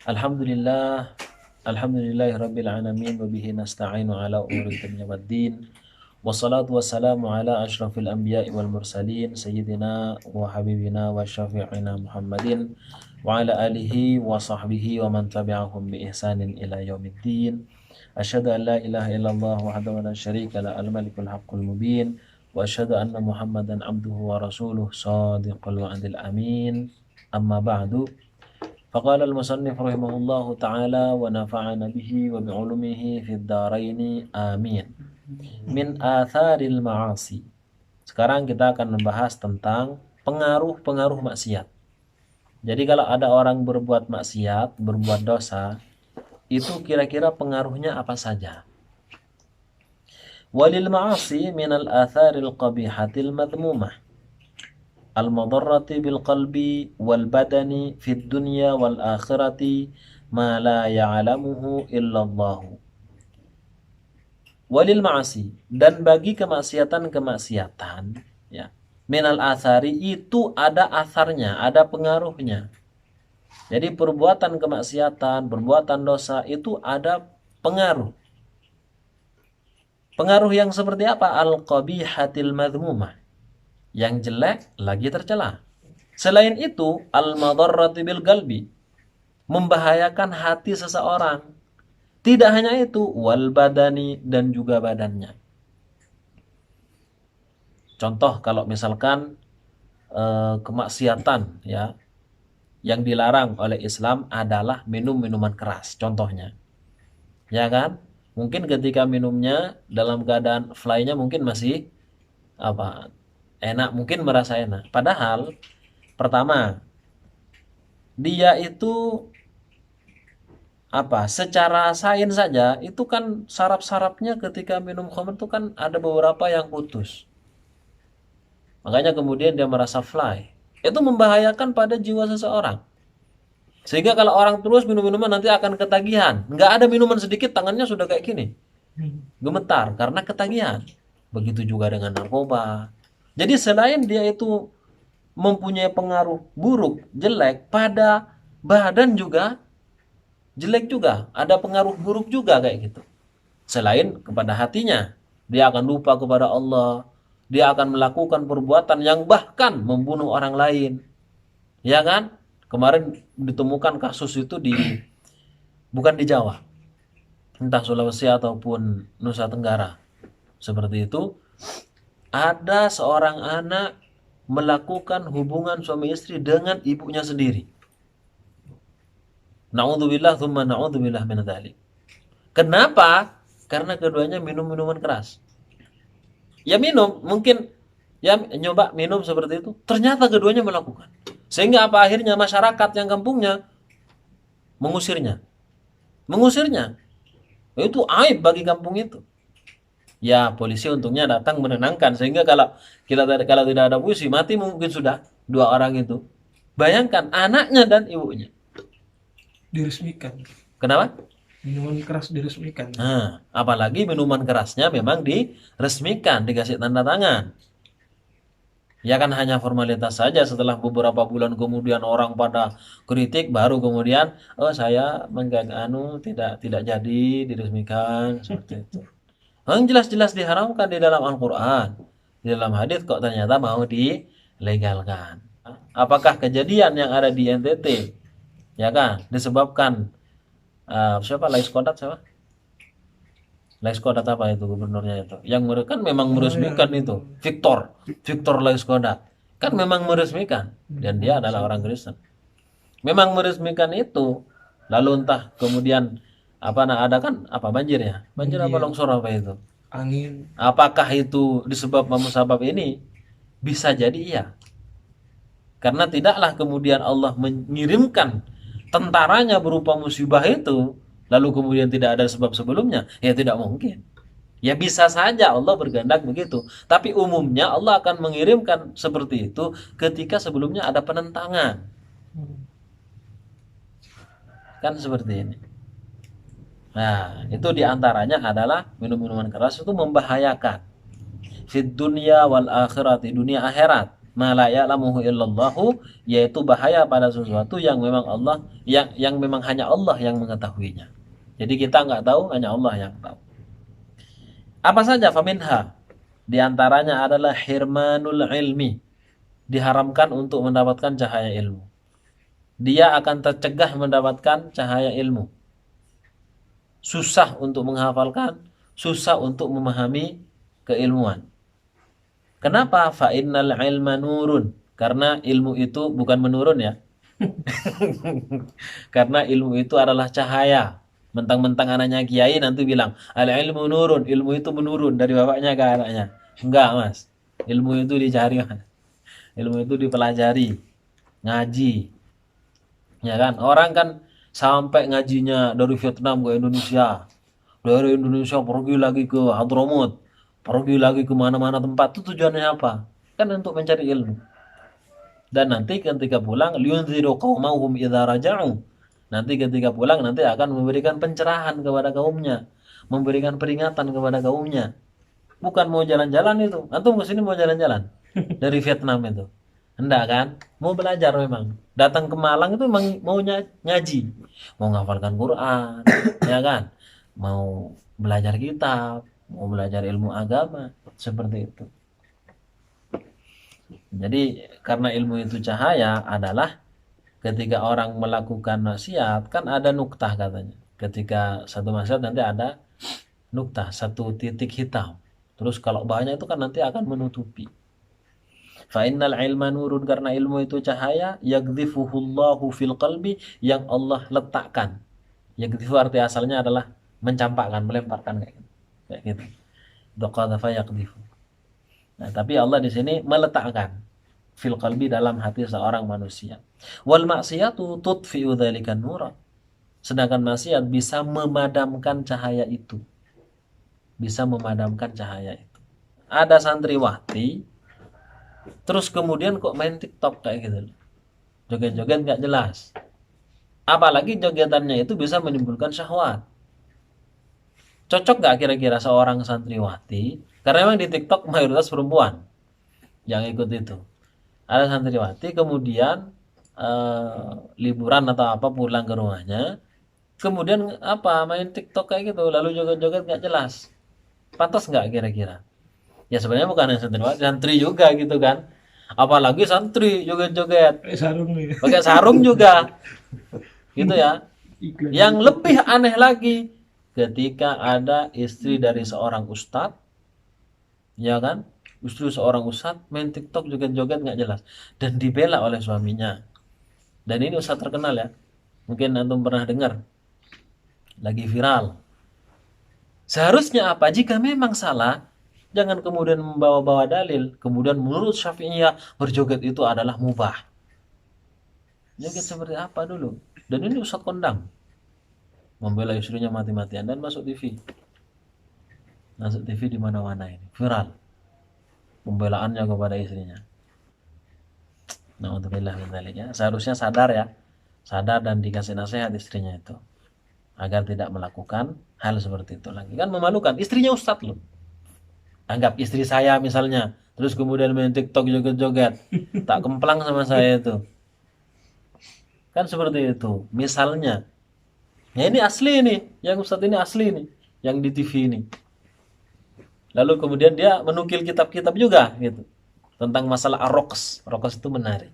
Alhamdulillah, alhamdulillahirabbil alamin wa bihi nasta'inu ala umuri dunya waddin. Wassalatu wassalamu ala asyrafil anbiya'i wal mursalin sayyidina wa habibina wa syafi'ina Muhammadin wa ala alihi wa sahbihi wa man tabi'ahum bi ihsanin ila yaumiddin. Asyhadu an la ilaha illallah wahdahu la syarika la al-malikul haqqul mubin wa asyhadu anna Muhammadan abduhu wa rasuluh shadiqul wa'dil amin. Amma ba'du. فقال المصنف رحمه الله تعالى ونفعنا به وبعلومه في الدارين آمين. Min atharil ma'asi. Sekarang kita akan membahas tentang pengaruh-pengaruh maksiat. Jadi kalau ada orang berbuat maksiat, berbuat dosa, itu kira-kira pengaruhnya apa saja? Walil ma'asi minal atharil qabihatil madmumah. Al-madarrati bil qalbi wal badani fid dunya wal akhirati ma la ya'lamuhu illallah. Walil ma'asi, dan bagi kemaksiatan-kemaksiatan ya, minal athari itu ada atharnya, ada pengaruhnya. Jadi perbuatan kemaksiatan, perbuatan dosa itu ada pengaruh. Pengaruh yang seperti apa? Al-qabihatil madhmumah, yang jelek lagi tercela. Selain itu, al-madarrati bil qalbi, membahayakan hati seseorang. Tidak hanya itu, wal badani, dan juga badannya. Contoh kalau misalkan kemaksiatan ya, yang dilarang oleh Islam adalah minum minuman keras, contohnya. Ya kan? Mungkin ketika minumnya dalam keadaan fly-nya mungkin masih enak, mungkin merasa enak. Padahal pertama, dia itu secara sains saja itu kan saraf-sarafnya ketika minum khamr itu kan ada beberapa yang putus. Makanya kemudian dia merasa fly. Itu membahayakan pada jiwa seseorang. Sehingga kalau orang terus minum-minuman nanti akan ketagihan. Nggak ada minuman sedikit tangannya sudah kayak gini. Gemetar karena ketagihan. Begitu juga dengan narkoba. Jadi selain dia itu mempunyai pengaruh buruk, jelek pada badan juga jelek juga, ada pengaruh buruk juga kayak gitu. Selain kepada hatinya, dia akan lupa kepada Allah, dia akan melakukan perbuatan yang bahkan membunuh orang lain. Ya kan? Kemarin ditemukan kasus itu bukan di Jawa, entah Sulawesi ataupun Nusa Tenggara. Seperti itu, ada seorang anak melakukan hubungan suami istri dengan ibunya sendiri. Na'udzubillah tsumma na'udzubillah min dzalik. Kenapa? Karena keduanya minum minuman keras. Ya minum, mungkin ya nyoba minum seperti itu. Ternyata keduanya melakukan. Sehingga apa akhirnya masyarakat yang kampungnya mengusirnya. Mengusirnya. Itu aib bagi kampung itu. Ya polisi untungnya datang menenangkan. Sehingga kalau tidak ada polisi mati mungkin sudah dua orang itu. Bayangkan anaknya dan ibunya. Diresmikan. Kenapa? Minuman keras diresmikan. Nah, apalagi minuman kerasnya memang diresmikan, dikasih tanda tangan. Ya kan hanya formalitas saja, setelah beberapa bulan kemudian orang pada kritik baru kemudian saya tidak jadi diresmikan seperti itu. Yang jelas-jelas diharamkan di dalam Al-Qur'an. Di dalam hadis kok ternyata mau dilegalkan. Apakah kejadian yang ada di NTT ya kan disebabkan siapa Lais Kodat siapa? Lais Kodat apa itu gubernurnya itu? Yang mereka kan memang meresmikan itu. Victor Lais Kodat. Kan memang meresmikan dan dia adalah orang Kristen. Memang meresmikan itu. Lalu entah kemudian ada kan banjir ya? Banjir apa longsor apa itu? Angin. Apakah itu disebabkan musabab ini? Bisa jadi iya. Karena tidaklah kemudian Allah mengirimkan tentaranya berupa musibah itu lalu kemudian tidak ada sebab sebelumnya, ya tidak mungkin. Ya bisa saja Allah berkehendak begitu, tapi umumnya Allah akan mengirimkan seperti itu ketika sebelumnya ada penentangan. Kan seperti ini. Nah, itu diantaranya adalah minum-minuman keras itu membahayakan. Fid dunya wal akhirat, di dunia akhirat. ma la ya'lamuhu illallahu, yaitu bahaya pada sesuatu yang memang Allah yang memang hanya Allah yang mengetahuinya. Jadi kita nggak tahu, hanya Allah yang tahu. Apa saja faminha? Di antaranya adalah hirmanul ilmi, diharamkan untuk mendapatkan cahaya ilmu. Dia akan tercegah mendapatkan cahaya ilmu. Susah untuk menghafalkan, susah untuk memahami keilmuan. Kenapa? Fa innal ilma nurun. Karena ilmu itu bukan menurun ya. Karena ilmu itu adalah cahaya. Mentang-mentang anaknya kiai nanti bilang, al ilmu nurun, ilmu itu menurun dari bapaknya ke anaknya. Enggak, Mas. Ilmu itu dicari, Mas. Ilmu itu dipelajari, ngaji. Ya kan? Orang kan sampai ngajinya dari Vietnam ke Indonesia. Dari Indonesia pergi lagi ke Hadramut, pergi lagi ke mana-mana tempat. Itu tujuannya apa? Kan untuk mencari ilmu. Dan nanti ketika pulang, liunziru qaumahum idza raja'u. Nanti ketika pulang nanti akan memberikan pencerahan kepada kaumnya, memberikan peringatan kepada kaumnya. Bukan mau jalan-jalan itu. Antum ke sini mau jalan-jalan dari Vietnam itu. Hendak kan? Mau belajar memang. Datang ke Malang itu memang mau ngaji, mau menghafalkan Quran, ya kan? Mau belajar kitab, mau belajar ilmu agama, seperti itu. Jadi karena ilmu itu cahaya adalah ketika orang melakukan maksiat kan ada nuktah katanya. Ketika satu maksiat nanti ada nuktah, satu titik hitam. Terus kalau banyak itu kan nanti akan menutupi. Fa innal ilma nurun, karena ilmu itu cahaya, yagdhifuhullahu fil qalbi, yang Allah letakkan. Yagdhifu arti asalnya adalah mencampakkan, melemparkan kayak gitu. Kayak gitu. Qadhafa yagdhifu. Nah, tapi Allah di sini meletakkan fil qalbi, dalam hati seorang manusia. Wal maksiyatu tudfi'u dzalika nura. Sedangkan maksiat bisa memadamkan cahaya itu. Bisa memadamkan cahaya itu. Ada santriwati terus kemudian kok main TikTok kayak gitu. Joget-joget nggak jelas. Apalagi jogetannya itu bisa menimbulkan syahwat. Cocok nggak kira-kira seorang santriwati? Karena memang di TikTok mayoritas perempuan yang ikut itu. Ada santriwati kemudian liburan atau apa pulang ke rumahnya, kemudian apa main TikTok kayak gitu, lalu joget-joget nggak jelas. Pantas nggak kira-kira? Ya sebenarnya bukan hanya santriwati, santri juga gitu kan. Apalagi santri joget-joget, Sarung nih. pakai sarung juga, gitu ya. Iklan. Yang lebih aneh lagi, ketika ada istri dari seorang ustadz, ya kan, istri seorang ustadz main TikTok joget-joget nggak jelas dan dibela oleh suaminya. Dan ini ustadz terkenal ya, mungkin antum pernah dengar, lagi viral. Seharusnya apa? Jika memang salah, jangan kemudian membawa-bawa dalil. Kemudian menurut Syafi'iyah berjoget itu adalah mubah. Joget seperti apa dulu? Dan ini ustadz kondang, membela istrinya mati-matian dan masuk TV. Masuk TV di mana-mana ini, viral. Pembelaannya kepada istrinya. Na'udzubillah min dzalik ya. Seharusnya sadar ya. Sadar dan dikasih nasihat istrinya itu agar tidak melakukan hal seperti itu lagi. Kan memalukan, istrinya ustadz loh. Anggap istri saya misalnya, terus kemudian main TikTok joget-joget, tak kemplang sama saya itu. Kan seperti itu. Misalnya, ya ini asli nih, yang ustadz ini asli nih, yang di TV ini. Lalu kemudian dia menukil kitab-kitab juga gitu tentang masalah ar-raqs. Raqs itu menari.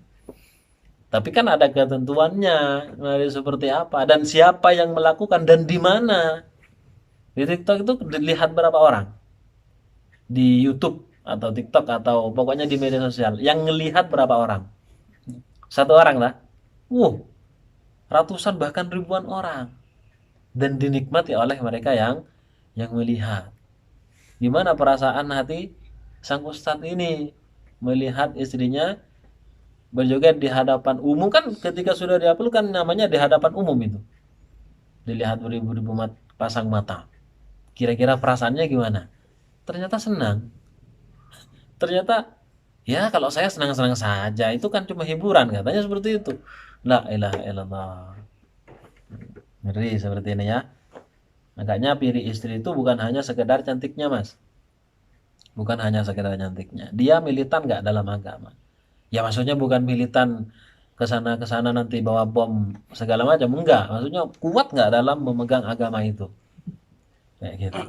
Tapi kan ada ketentuannya, menari seperti apa dan siapa yang melakukan dan di mana. Di TikTok itu dilihat berapa orang? Di YouTube atau TikTok atau pokoknya di media sosial yang ngelihat berapa orang? Satu orang lah. Ratusan bahkan ribuan orang. Dan dinikmati oleh mereka yang melihat. Gimana perasaan hati sang ustadz ini melihat istrinya berjoget di hadapan umum? Kan ketika sudah diupload kan namanya di hadapan umum itu, dilihat beribu-ribu pasang mata. Kira-kira perasaannya gimana? Ternyata senang. Ternyata ya kalau saya senang-senang saja, itu kan cuma hiburan, katanya seperti itu. La ilaha illallah. Ngeri seperti ini ya. Makanya pilih istri itu bukan hanya sekedar cantiknya mas, bukan hanya sekedar cantiknya. Dia militan nggak dalam agama? Ya maksudnya bukan militan ke sana nanti bawa bom segala macam, enggak. Maksudnya kuat nggak dalam memegang agama itu. Kayak gitu.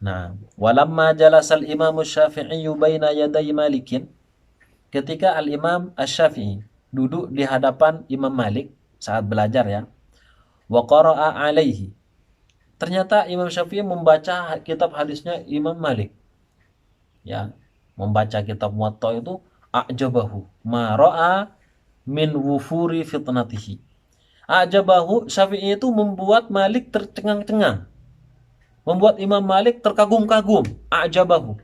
Nah, walamma jalasal Imam Syafi'i baina yaday Malikin, ketika Al-Imam Asy-Syafi'i duduk di hadapan Imam Malik saat belajar ya, wa qara'a alaihi. Ternyata Imam Syafi'i membaca kitab hadisnya Imam Malik. Ya, membaca kitab Muwatta itu a'jabahu ma ra'a min wufuri fitnatihi. A'jabahu, Syafi'i itu membuat Malik tercengang-cengang. Membuat Imam Malik terkagum-kagum. A'jabahu.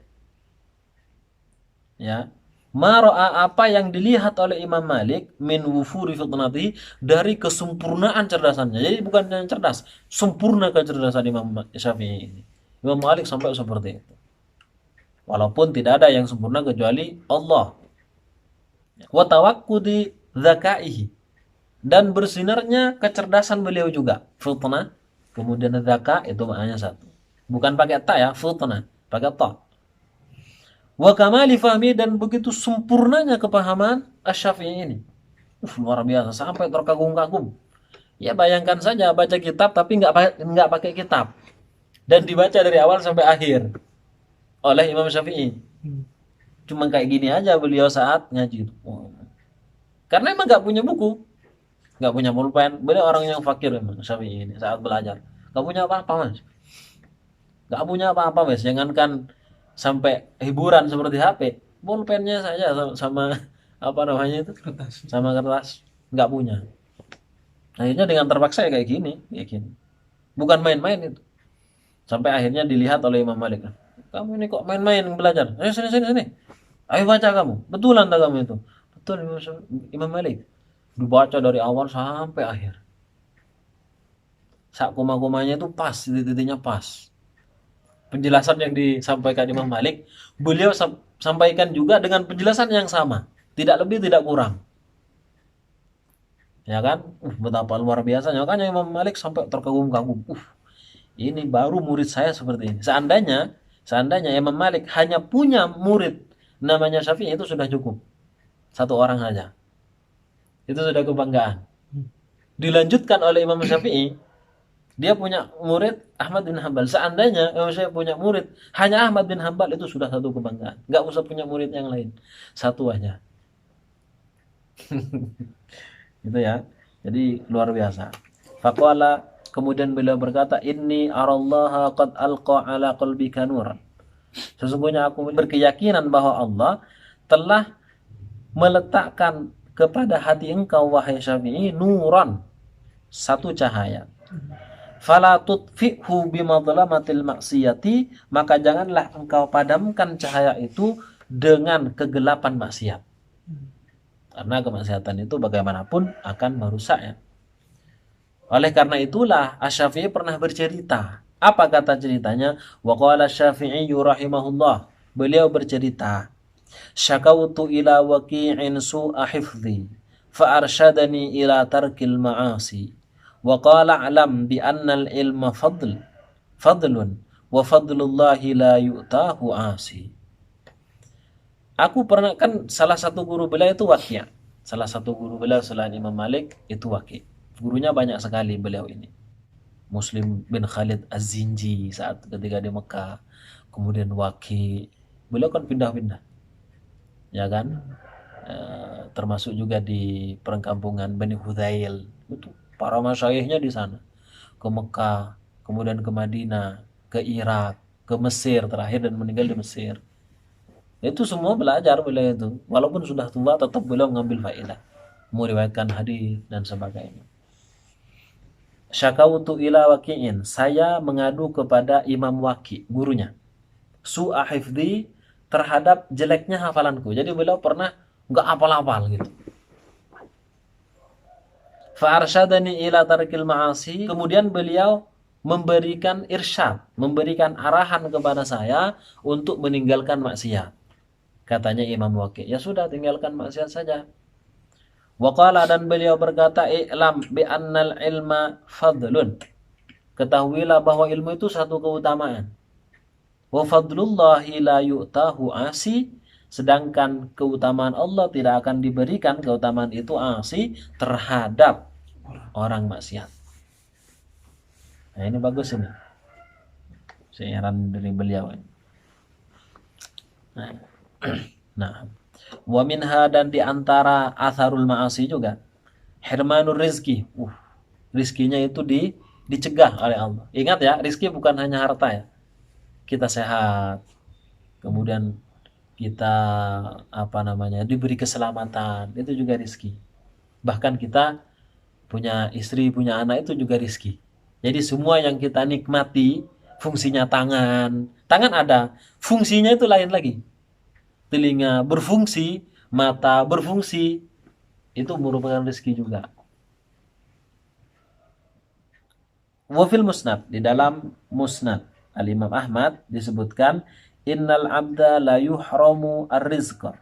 Ya. Maro'a, apa yang dilihat oleh Imam Malik min wufuri fitnatihi, dari kesempurnaan cerdasannya. Jadi bukan yang cerdas, sempurna kecerdasan Imam Syafi'i ini. Imam Malik sampai seperti itu. Walaupun tidak ada yang sempurna kecuali Allah. Wa tawakkudi dzakaihi, dan bersinarnya kecerdasan beliau juga. Fitnah kemudian dzaka itu maknanya satu. Bukan pakai ta ya, fitnah, pakai ta. Wa kamali fahmi, dan begitu sempurnanya kepahaman Asy-Syafi'i ini. Luar biasa sampai terkagum-kagum. Ya bayangkan saja baca kitab tapi nggak pakai kitab dan dibaca dari awal sampai akhir oleh Imam Syafi'i. Cuma kayak gini aja beliau saat ngaji itu. Karena emang nggak punya buku, nggak punya pulpen. Beliau orang yang fakir memang Syafi'i ini saat belajar. Nggak punya apa-apa mas. Nggak punya apa-apa mas. Jangankan sampai hiburan seperti HP, pulpennya saja sama apa namanya itu, Kertas. sama kertas nggak punya. Akhirnya dengan terpaksa ya kayak gini. Bukan main-main itu. Sampai akhirnya dilihat oleh Imam Malik. Kamu ini kok main-main belajar? Ayo sini. Ayo baca kamu. Betulan tak kamu itu? Betul Imam Malik. Dibaca dari awal sampai akhir. Sak koma-komanya itu pas, titik-titiknya pas. Penjelasan yang disampaikan Imam Malik, beliau sampaikan juga dengan penjelasan yang sama. Tidak lebih, tidak kurang. Ya kan? Betapa luar biasanya. Makanya Imam Malik sampai terkagum-kagum. Ini baru murid saya seperti ini. Seandainya Imam Malik hanya punya murid namanya Syafi'i, itu sudah cukup. Satu orang saja. Itu sudah kebanggaan. Dilanjutkan oleh Imam Syafi'i, dia punya murid Ahmad bin Hambal. Seandainya Imam Syafi'i punya murid hanya Ahmad bin Hambal, itu sudah satu kebanggaan. Nggak usah punya murid yang lain. Satu aja. Gitu ya. Jadi luar biasa. Faqala, kemudian beliau berkata, inni arallaha qad alqa ala qalbika nuran. Sesungguhnya aku berkeyakinan bahwa Allah telah meletakkan kepada hati engkau wahai Syafi'i nuran, satu cahaya. Fala tutfi'hu bimadlamatil maksiyati, maka janganlah engkau padamkan cahaya itu dengan kegelapan maksiat. Karena kemaksiatan itu bagaimanapun akan merusak ya. Oleh karena itulah Asy-Syafi'i pernah bercerita. Apa kata ceritanya? Wa qala Asy-Syafi'i rahimahullah. Beliau bercerita, syakautu ila waqi'in su'a hifdhi fa arsyadani ila tarkil ma'asi wa qala alam bi anna al-ilma fadlun wa fadlullahi la yu'tahu asi. Aku pernah, kan salah satu guru beliau itu Waqi'. Salah satu guru beliau selain Imam Malik itu Waqi'. Gurunya banyak sekali beliau ini. Muslim bin Khalid Az-Zinji saat ketika di Mekah, kemudian Waqi'. Beliau kan pindah-pindah. Ya kan? Termasuk juga di perkampungan Bani Hudzail. Itu para masyayikhnya di sana. Ke Mekah, kemudian ke Madinah, ke Irak, ke Mesir terakhir, dan meninggal di Mesir. Itu semua belajar beliau itu. Walaupun sudah tua tetap beliau mengambil faedah, meriwayatkan hadis dan sebagainya. Syakautu ila Waqi'in, saya mengadu kepada Imam Waqi', gurunya. Su'a hifdhi, terhadap jeleknya hafalanku. Jadi beliau pernah enggak hafal-hafal gitu. Fa arsyadani ila tarkil ma'asi, kemudian beliau memberikan irsyad, memberikan arahan kepada saya untuk meninggalkan maksiat. Katanya Imam Waqi', ya sudah, tinggalkan maksiat saja. Waqala, dan beliau berkata, i'lam bi annal ilma fadlun, ketahuilah bahwa ilmu itu satu keutamaan. Wa fadlullahi la yu'tahu asi, sedangkan keutamaan Allah tidak akan diberikan keutamaan itu asi terhadap orang maksiat. Nah, ini bagus ini. Seiran dari beliau. Nah, nah. Wa minha, dan di antara atharul ma'asi juga hirmanur rizki. Rizkinya itu dicegah oleh Allah. Ingat ya, rizki bukan hanya harta ya. Kita sehat, kemudian kita diberi keselamatan, itu juga rizki. Bahkan kita punya istri, punya anak, itu juga rizki. Jadi semua yang kita nikmati, fungsinya tangan ada, fungsinya itu lain lagi. Telinga berfungsi, mata berfungsi, itu merupakan rezeki juga. Wafil musnad, di dalam musnad Al-Imam Ahmad disebutkan, innal abda la yuhramu ar-rizqa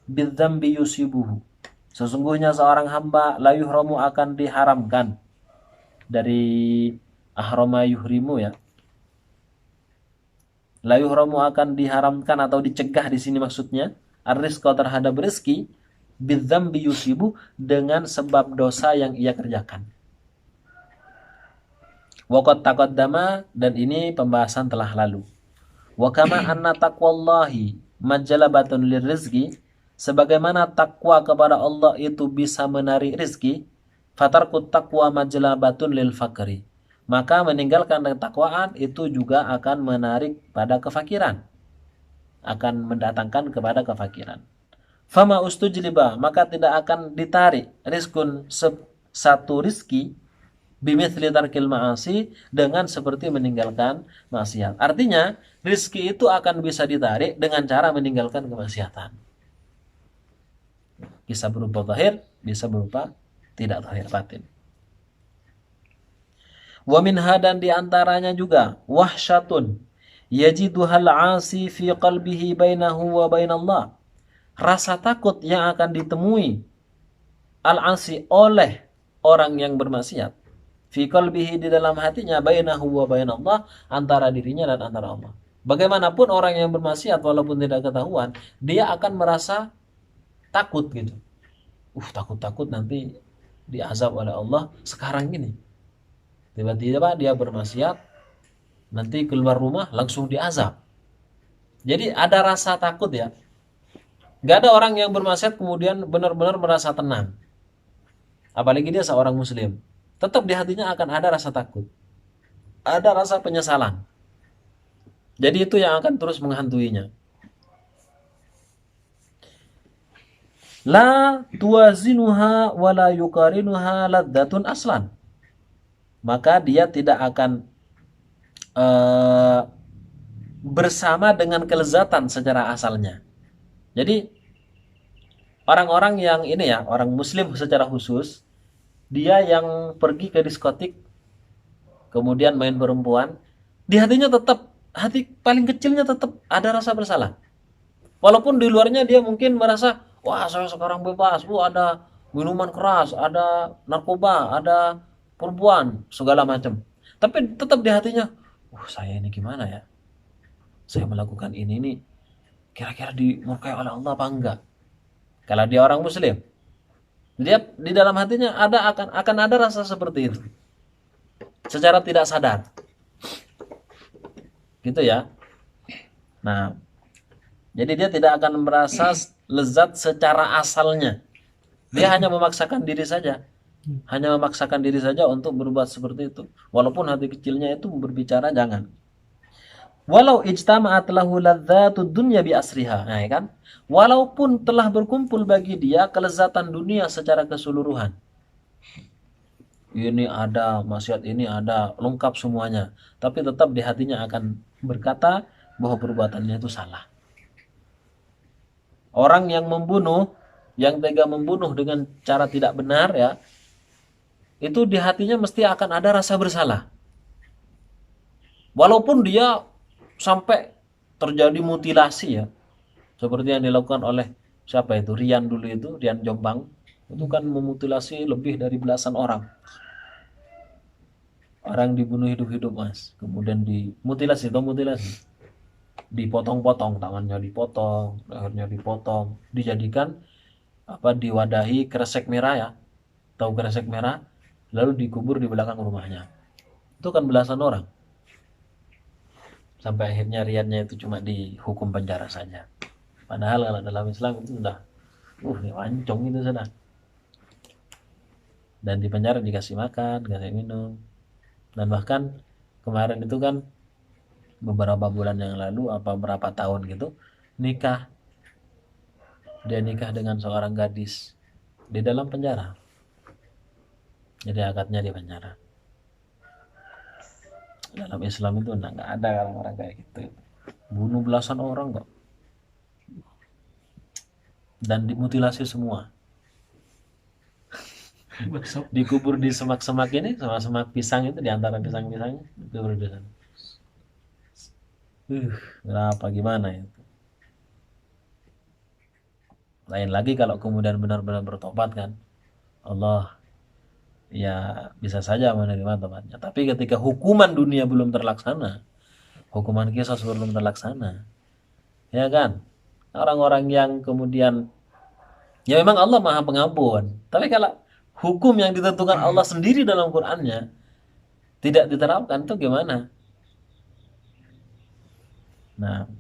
bidzambi yusibuhu. Sesungguhnya seorang hamba la yuhramu, akan diharamkan, dari ahrama yuhrimu ya. La yuhramu, akan diharamkan atau dicegah di sini maksudnya ar-rizqa, terhadap rezeki, bidzambi yusibu, dengan sebab dosa yang ia kerjakan. Waqad taqaddama, dan ini pembahasan telah lalu. Wa kama anna taqwallahi majlabatun lirizqi, sebagaimana takwa kepada Allah itu bisa menarik rezeki, fatarkut taqwa majlabatun lil fakri, maka meninggalkan ketakwaan itu juga akan menarik pada kefakiran, akan mendatangkan kepada kefakiran. Fama ustujliba, maka tidak akan ditarik rizkun, satu rizki, bimithli tarkil ma'asi, dengan seperti meninggalkan maksiat. Artinya rizki itu akan bisa ditarik dengan cara meninggalkan kemaksiatan. Bisa berupa zahir, bisa berupa tidak zahir, batin. Wa minha, dan diantaranya juga wahsyatun yajiduhal 'asi fi qalbihi bainahu wa bainallah, rasa takut yang akan ditemui al-'asi oleh orang yang bermaksiat, fi qalbihi, di dalam hatinya, bainahu wa bainallah, antara dirinya dan antara Allah. Bagaimanapun orang yang bermaksiat, walaupun tidak ketahuan, dia akan merasa takut gitu. Takut nanti diazab oleh Allah sekarang ini. Tiba-tiba dia bermaksiat, nanti keluar rumah langsung diazab. Jadi ada rasa takut ya. Gak ada orang yang bermaksiat kemudian benar-benar merasa tenang. Apalagi dia seorang muslim. Tetap di hatinya akan ada rasa takut. Ada rasa penyesalan. Jadi itu yang akan terus menghantuinya. La tuwazinuha wa la yukarinuha laddatun aslan. Maka dia tidak akan bersama dengan kelezatan secara asalnya. Jadi orang-orang yang ini ya, orang muslim secara khusus, dia yang pergi ke diskotik kemudian main perempuan, di hatinya tetap, hati paling kecilnya tetap ada rasa bersalah. Walaupun di luarnya dia mungkin merasa, wah saya sekarang bebas, ada minuman keras, ada narkoba, ada perempuan, segala macam. Tapi tetap di hatinya, saya ini gimana ya? Saya melakukan ini nih, kira-kira dimurkai oleh Allah apa enggak? Kalau dia orang muslim, dia di dalam hatinya akan ada rasa seperti itu. Secara tidak sadar. Gitu ya. Nah, jadi dia tidak akan merasa lezat secara asalnya. Dia hanya memaksakan diri saja. Hanya memaksakan diri saja untuk berbuat seperti itu. Walaupun hati kecilnya itu berbicara jangan. Walau ijtama'at lahu ladzatud dunya bi asriha. Nah, ya kan? Walaupun telah berkumpul bagi dia kelezatan dunia secara keseluruhan. Ini ada, maksiat ini ada, lengkap semuanya. Tapi tetap di hatinya akan berkata bahwa perbuatannya itu salah. Orang yang membunuh, yang tega membunuh dengan cara tidak benar ya, itu di hatinya mesti akan ada rasa bersalah. Walaupun dia sampai terjadi mutilasi ya, seperti yang dilakukan oleh siapa itu, Rian dulu itu, Rian Jombang, itu kan memutilasi lebih dari belasan orang. Orang dibunuh hidup-hidup mas, kemudian dimutilasi atau mutilasi. dipotong-potong, tangannya dipotong, lehernya dipotong, dijadikan diwadahi kresek merah ya, tahu kresek merah, lalu dikubur di belakang rumahnya. Itu kan belasan orang. Sampai akhirnya Riyadnya itu cuma dihukum penjara saja. Padahal kalau dalam Islam itu sudah wancong itu sudah. Dan di penjara dikasih makan, dikasih minum. Dan bahkan kemarin itu kan beberapa bulan yang lalu berapa tahun gitu, nikah. Dia nikah dengan seorang gadis di dalam penjara. Jadi akadnya di penjara. Dalam Islam itu nggak ada orang-orang kayak gitu. Bunuh belasan orang kok. Dan dimutilasi semua. Dikubur di semak-semak ini, semak-semak pisang itu, di antara pisang-pisangnya dikubur di sana. Berapa gimana itu? Lain lagi kalau kemudian benar-benar bertobat kan, Allah ya bisa saja menerima tobatnya. Tapi ketika hukuman dunia belum terlaksana, hukuman qisas belum terlaksana, ya kan, orang-orang yang kemudian ya memang Allah Maha Pengampun, tapi kalau hukum yang ditentukan Allah sendiri dalam Qur'annya tidak diterapkan, itu gimana? Nah,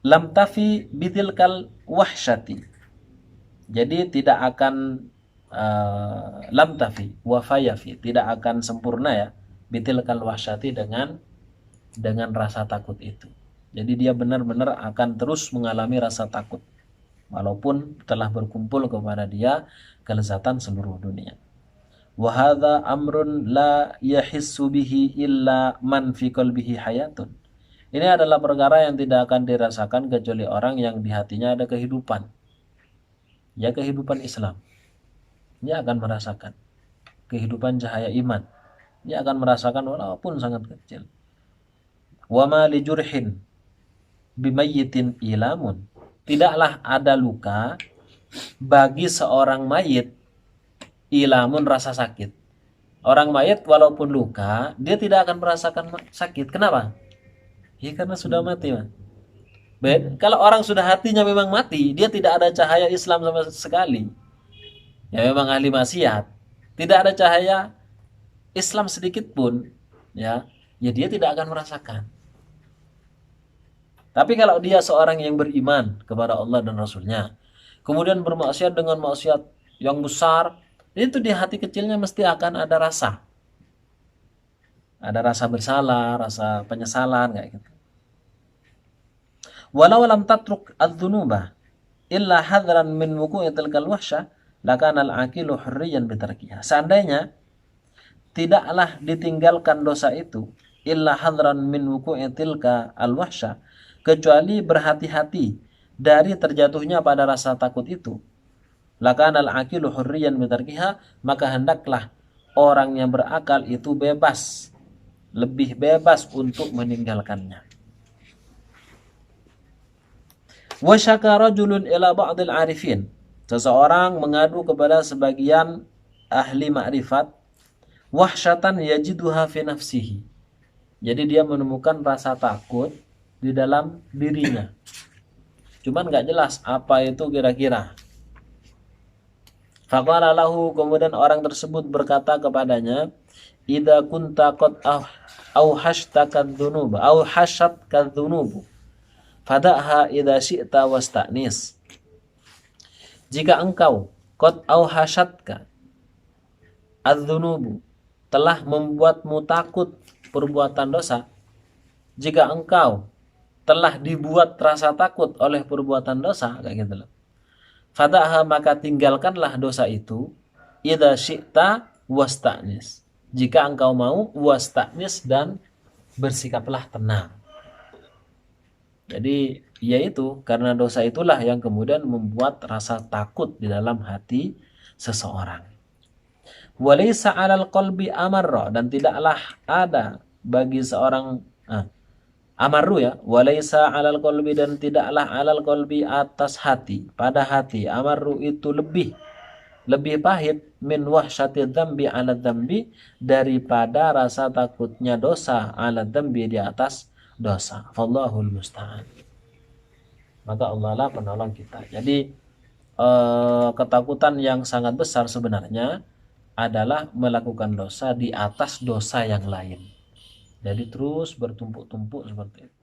lam tafi bitilkal wahsyati. Jadi tidak akan lam tafi wafayafi, tidak akan sempurna ya bitilkal wahsyati dengan rasa takut itu. Jadi dia benar-benar akan terus mengalami rasa takut walaupun telah berkumpul kepada dia kelezatan seluruh dunia. Wa hadza amrun la yahissu bihi illa man fi qalbihi hayatun. Ini adalah perkara yang tidak akan dirasakan kecuali orang yang di hatinya ada kehidupan. Ya, kehidupan Islam. Dia akan merasakan kehidupan cahaya iman. Dia akan merasakan walaupun sangat kecil. Wa ma li jurhin bimayyitin ilamun. Tidaklah ada luka bagi seorang mayit ilamun rasa sakit. Orang mayit walaupun luka, dia tidak akan merasakan sakit. Kenapa? Ya karena sudah mati, man. Kalau orang sudah hatinya memang mati, dia tidak ada cahaya Islam sama sekali. Ya memang ahli maksiat, tidak ada cahaya Islam sedikit pun, ya dia tidak akan merasakan. Tapi kalau dia seorang yang beriman kepada Allah dan Rasulnya, kemudian bermaksiat dengan maksiat yang besar, itu di hati kecilnya mesti akan ada rasa. Ada rasa bersalah, rasa penyesalan kayak gitu. Walau lam tatruk adz-dzunuba illa hadran min wuqu'i tilkal wahsyah lakana al-aqilu hurriyan bitarkiha. Seandainya tidaklah ditinggalkan dosa itu illa hadran min wuqu'i tilka al-wahsyah, kecuali berhati-hati dari terjatuhnya pada rasa takut itu, lakana al-aqilu hurriyan bitarkiha, maka hendaklah orang yang berakal itu bebas, lebih bebas untuk meninggalkannya. Wa syaka rajulun ila ba'dil arifin. Seseorang mengadu kepada sebagian ahli ma'rifat wahsyatan yajiduha fi nafsihi. Jadi dia menemukan rasa takut di dalam dirinya. Cuman enggak jelas apa itu kira-kira. Faqala lahu, kemudian orang tersebut berkata kepadanya, idza kunta qad auhashtaka dzunuba au hashatka dzunubu fada'ha idza syi'ta wasta'nis. Jika engkau qad auhashatka adz-dzunubu, telah membuatmu takut perbuatan dosa, jika engkau telah dibuat rasa takut oleh perbuatan dosa kayak gitu loh, fada'ha, maka tinggalkanlah dosa itu, idza syi'ta wasta'nis, jika engkau mau, wasta'nis, dan bersikaplah tenang. Jadi yaitu karena dosa itulah yang kemudian membuat rasa takut di dalam hati seseorang. Walaysa 'alal qalbi amarra, dan tidaklah ada bagi seorang amarru ya, walaysa 'alal qalbi, dan tidaklah 'alal qalbi atas hati, pada hati, amarru itu lebih pahit min wahsyati dzambi 'ala dzambi, daripada rasa takutnya dosa 'ala dzambi, di atas dosa. Wallahul musta'an. Maka Allah lah penolong kita. Jadi ketakutan yang sangat besar sebenarnya adalah melakukan dosa di atas dosa yang lain. Jadi terus bertumpuk-tumpuk seperti itu.